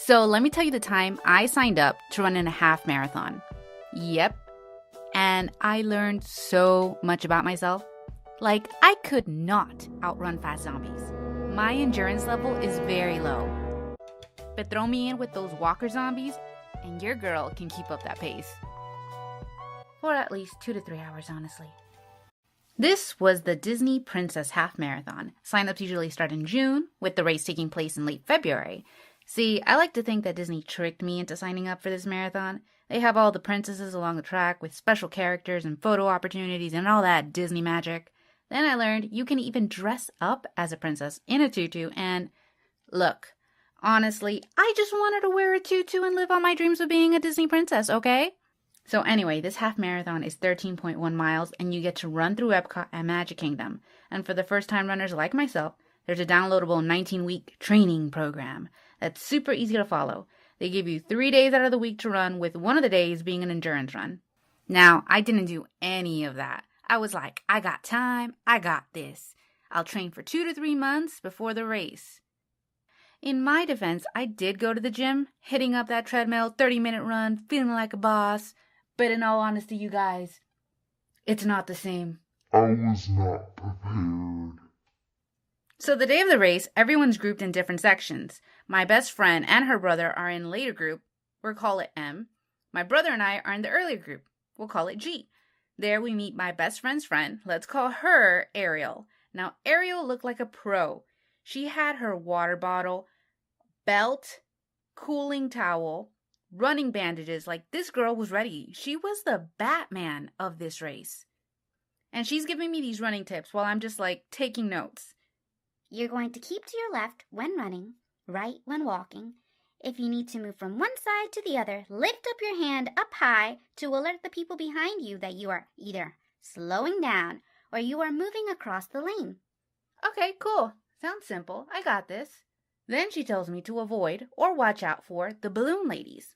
So let me tell you the time I signed up to run in a half marathon. Yep. And I learned so much about myself. Like, I could not outrun fast zombies. My endurance level is very low. But throw me in with those walker zombies, and your girl can keep up that pace. For at least 2 to 3 hours, honestly. This was the Disney Princess Half Marathon. Sign-ups usually start in June, with the race taking place in late February. See, I like to think that Disney tricked me into signing up for this marathon. They have all the princesses along the track with special characters and photo opportunities and all that Disney magic. Then I learned you can even dress up as a princess in a tutu and... Look, honestly, I just wanted to wear a tutu and live out my dreams of being a Disney princess, okay? So anyway, this half marathon is 13.1 miles and you get to run through Epcot and Magic Kingdom. And for the first-time runners like myself, there's a downloadable 19-week training program that's super easy to follow. They give you 3 days out of the week to run, with one of the days being an endurance run. Now, I didn't do any of that. I was like, I got time, I got this. I'll train for 2 to 3 months before the race. In my defense, I did go to the gym, hitting up that treadmill, 30-minute run, feeling like a boss. But in all honesty, you guys, it's not the same. I was not prepared. So the day of the race, everyone's grouped in different sections. My best friend and her brother are in later group. We'll call it M. My brother and I are in the earlier group. We'll call it G. There we meet my best friend's friend. Let's call her Ariel. Now, Ariel looked like a pro. She had her water bottle, belt, cooling towel, running bandages. Like, this girl was ready. She was the Batman of this race. And she's giving me these running tips while I'm just like taking notes. You're going to keep to your left when running, right when walking. If you need to move from one side to the other, lift up your hand up high to alert the people behind you that you are either slowing down or you are moving across the lane. Okay, cool. Sounds simple. I got this. Then she tells me to avoid or watch out for the balloon ladies.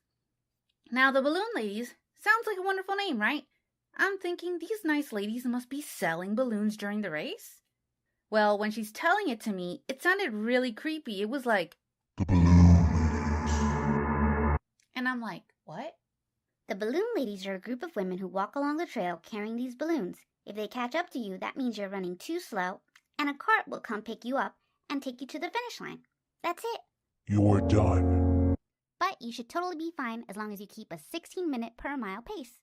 Now, the balloon ladies sounds like a wonderful name, right? I'm thinking these nice ladies must be selling balloons during the race. Well, when she's telling it to me, it sounded really creepy. It was like, The balloon ladies. and I'm like, what? The balloon ladies are a group of women who walk along the trail carrying these balloons. If they catch up to you, that means you're running too slow, and a cart will come pick you up and take you to the finish line. That's it. You're done. But you should totally be fine as long as you keep a 16-minute per mile pace.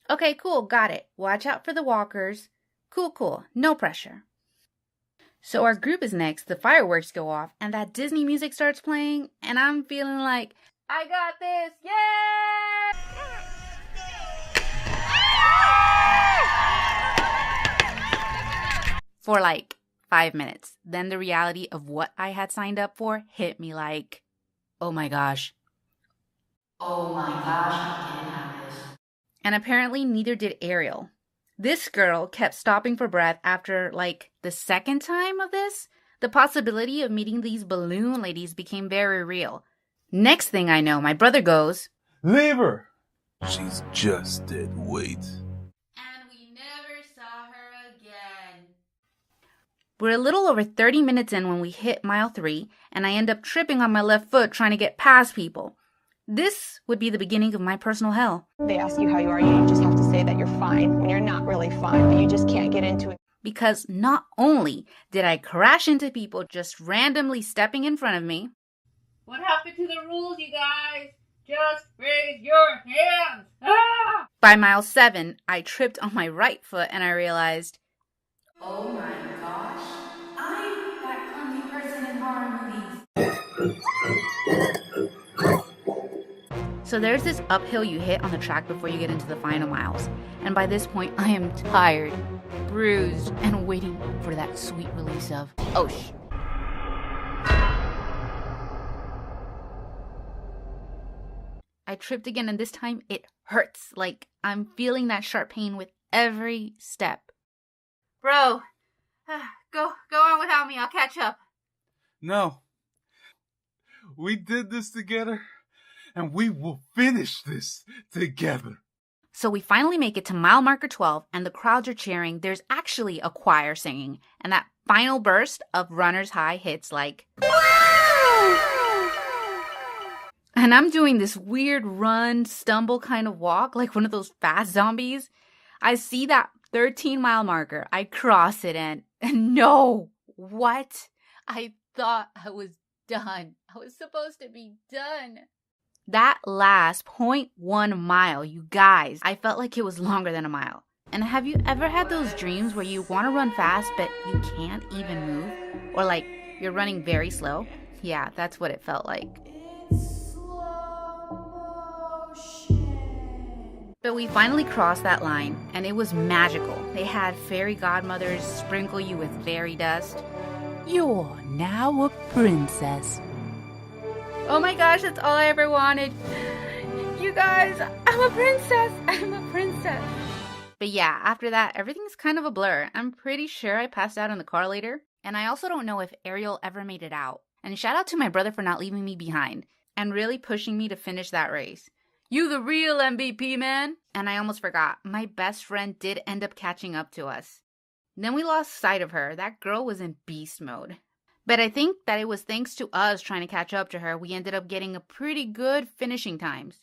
Okay, cool, got it. Watch out for the walkers. Cool, no pressure. So our group is next, the fireworks go off, and that Disney music starts playing, and I'm feeling like, I got this, yeah! For like 5 minutes. Then the reality of what I had signed up for hit me like, oh my gosh, I didn't have this. And apparently neither did Ariel. This girl kept stopping for breath after, like, the second time of this. The possibility of meeting these balloon ladies became very real. Next thing I know, my brother goes, Leave her! She's just dead weight. and we never saw her again. We're a little over 30 minutes in when we hit mile 3, and I end up tripping on my left foot trying to get past people. This would be the beginning of my personal hell. They ask you how you are, you just have to say that you're fine when you're not really fine, but you just can't get into it. Because not only did I crash into people just randomly stepping in front of me. What happened to the rules, you guys? Just raise your hands! Ah! By mile 7, I tripped on my right foot and I realized, oh my gosh, I'm that clumsy person in horror movies. So there's this uphill you hit on the track before you get into the final miles. And by this point, I am tired, bruised, and waiting for that sweet release of, oh sh. I tripped again, and this time it hurts. Like, I'm feeling that sharp pain with every step. Bro, go on without me. I'll catch up. No. We did this together, and we will finish this together. So we finally make it to mile marker 12, and the crowds are cheering. There's actually a choir singing, and that final burst of runner's high hits like, wow! And I'm doing this weird run, stumble kind of walk, like one of those fast zombies. I see that 13-mile marker. I cross it and no, what? I thought I was done. I was supposed to be done. That last 0.1 mile, you guys, I felt like it was longer than a mile. And have you ever had those dreams where you want to run fast, but you can't even move? Or like you're running very slow? Yeah, that's what it felt like. But we finally crossed that line, and it was magical. They had fairy godmothers sprinkle you with fairy dust. You're now a princess. Oh my gosh, that's all I ever wanted. You guys, I'm a princess. I'm a princess. But yeah, after that, everything's kind of a blur. I'm pretty sure I passed out in the car later. And I also don't know if Ariel ever made it out. And shout out to my brother for not leaving me behind and really pushing me to finish that race. You the real MVP, man. And I almost forgot. My best friend did end up catching up to us. Then we lost sight of her. That girl was in beast mode. But I think that it was thanks to us trying to catch up to her, we ended up getting a pretty good finishing times.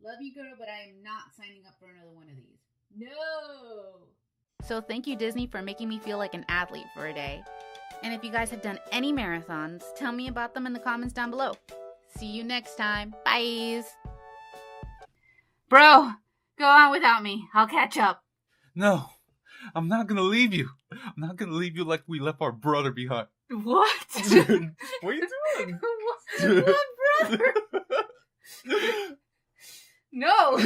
Love you, girl, but I am not signing up for another one of these. No! So thank you, Disney, for making me feel like an athlete for a day. And if you guys have done any marathons, tell me about them in the comments down below. See you next time. Bye! Bro, go on without me. I'll catch up. No, I'm not gonna leave you. I'm not gonna leave you like we left our brother behind. What? What are you doing? What brother? No.